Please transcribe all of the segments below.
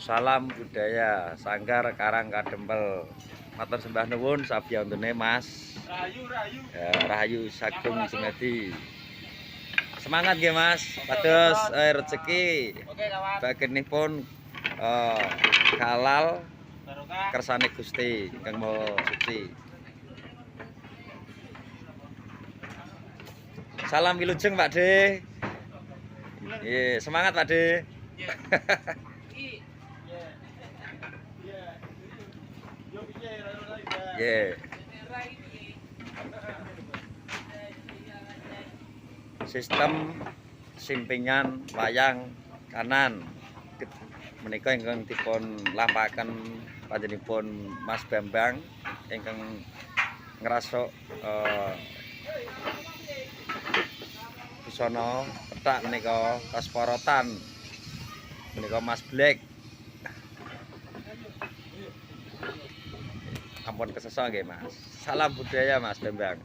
Salam budaya Sanggar Karang Kadempel. Matur sembah nuwun sabiyantuné Mas. Ya, Rahayu Sagung Sumedi. Semangat nggih Mas. Pados rezeki bagenipun halal kersane Gusti ingkang Maha Suci. Salam wilujeng Pak De. Semangat Pak De. Sistem simpingan wayang kanan menika ingkang dipun lampahaken panjenenganipun Mas Bambang ingkang ngrasuk busana pethak menika kasporotan menika Mas Black. Ampun kesesa nggih Mas. Salam budaya Mas Bambang.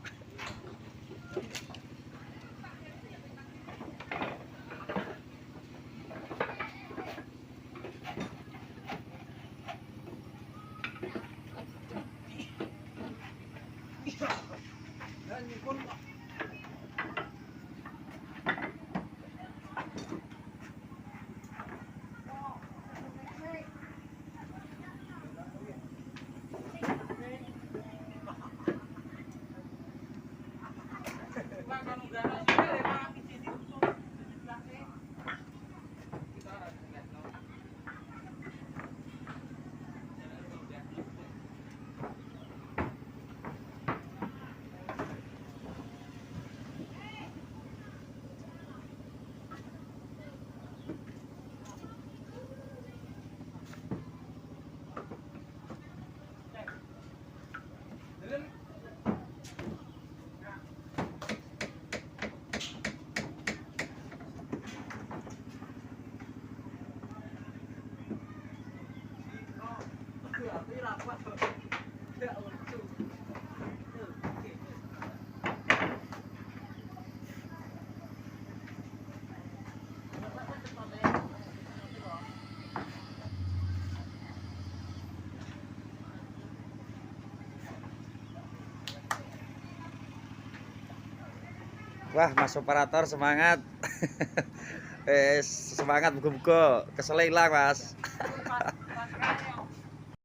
Wah, Mas operator semangat. Semangat muga-muga kesel ilang, Mas.